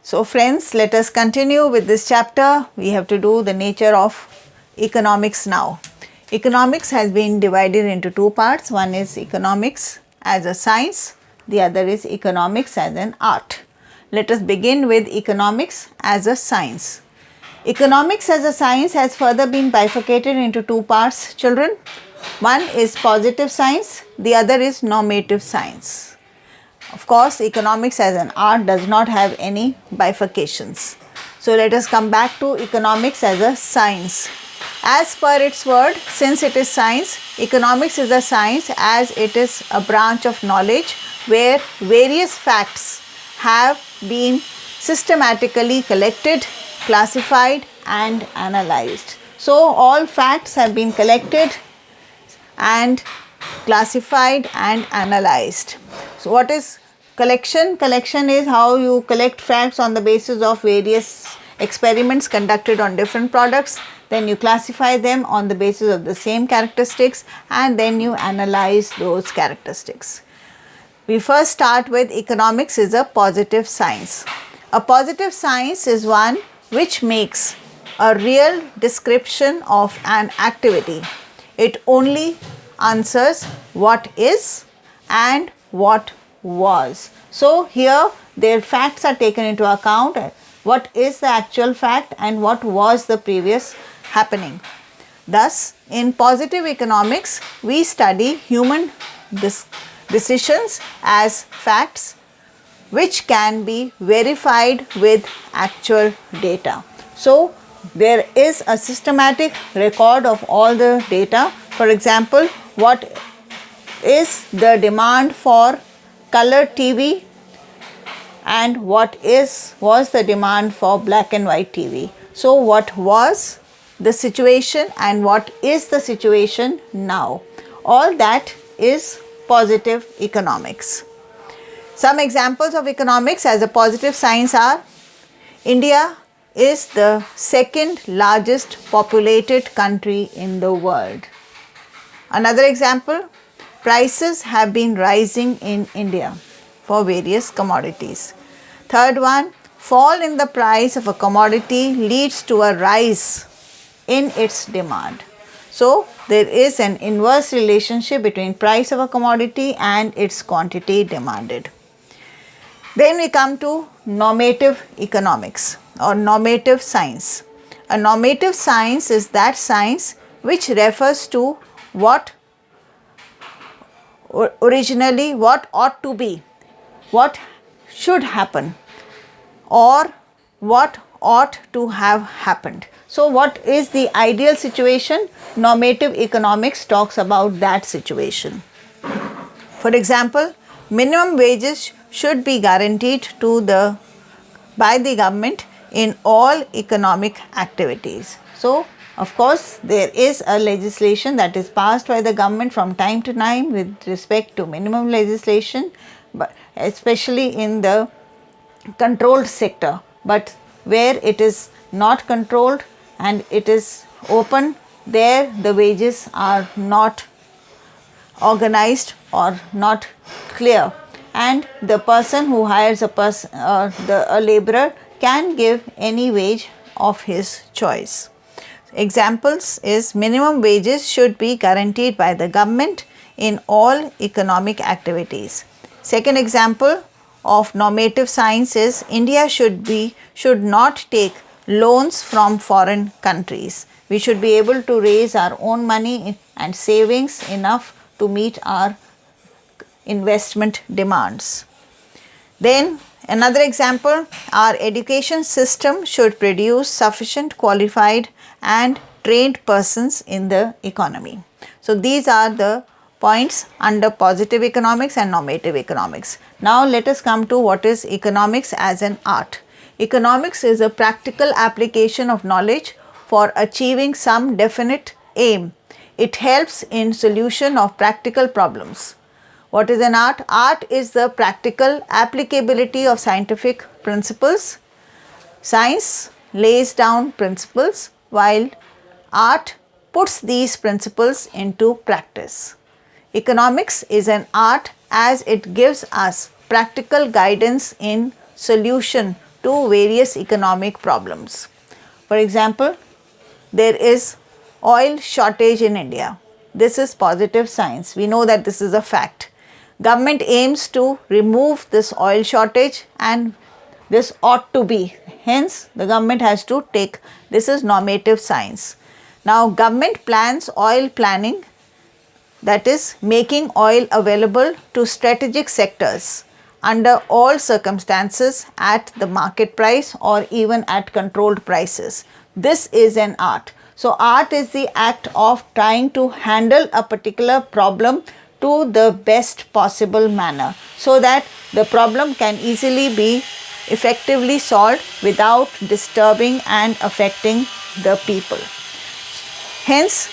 So friends, let us continue with this chapter. We have to do the nature of economics now. Economics has been divided into two parts. One is economics as a science, the other is economics as an art. Let us begin with economics as a science. Economics as a science has further been bifurcated into two parts, children. One is positive science, the other is normative science. Of course, economics as an art does not have any bifurcations. So let us come back to economics as a science. As per its word, since it is science, economics is a science as it is a branch of knowledge where various facts have been systematically collected, classified and analyzed. So all facts have been collected and classified and analyzed. So what is collection? Collection is how you collect facts on the basis of various experiments conducted on different products. Then you classify them on the basis of the same characteristics and then you analyze those characteristics. We first start with economics is a positive science. A positive science is one which makes a real description of an activity. It only answers what is and what was. So here their facts are taken into account. What is the actual fact and what was the previous happening. Thus, in positive economics, we study human decisions as facts which can be verified with actual data. So there is a systematic record of all the data. For example, what is the demand for color TV and what was the demand for black and white TV. So what was the situation and what is the situation now? All that is positive economics. Some examples of economics as a positive science are: India is the second largest populated country in the world. Another example, prices have been rising in India for various commodities. Third one, fall in the price of a commodity leads to a rise in its demand. So there is an inverse relationship between price of a commodity and its quantity demanded. Then we come to normative economics or normative science. A normative science is that science which refers to what originally what ought to be, what should happen or what ought to have happened. So what is the ideal situation? Normative economics talks about that situation. For example, minimum wages should be guaranteed by the government in all economic activities. So of course, there is a legislation that is passed by the government from time to time with respect to minimum legislation, but especially in the controlled sector. But where it is not controlled and it is open, there the wages are not organized or not clear, and the person who hires a laborer can give any wage of his choice. Examples is minimum wages should be guaranteed by the government in all economic activities. Second example of normative science is India should not take loans from foreign countries. We should be able to raise our own money and savings enough to meet our investment demands. Then another example, our education system should produce sufficient qualified and trained persons in the economy. So these are the points under positive economics and normative economics. Now let us come to what is economics as an art. Economics is a practical application of knowledge for achieving some definite aim. It helps in solution of practical problems. What is an art? Art is the practical applicability of scientific principles. Science lays down principles while art puts these principles into practice. Economics is an art as it gives us practical guidance in solution to various economic problems. For example, there is oil shortage in India. This is positive science. We know that this is a fact. Government aims to remove this oil shortage and this ought to be. Hence, the government has to take, this is normative science. Now, government plans oil planning, that is making oil available to strategic sectors under all circumstances at the market price or even at controlled prices. This is an art. So, art is the act of trying to handle a particular problem to the best possible manner so that the problem can easily be effectively solved without disturbing and affecting the people. Hence,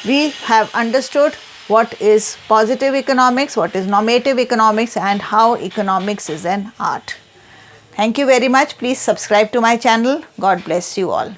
we have understood what is positive economics, what is normative economics, and how economics is an art. Thank you very much. Please subscribe to my channel. God bless you all.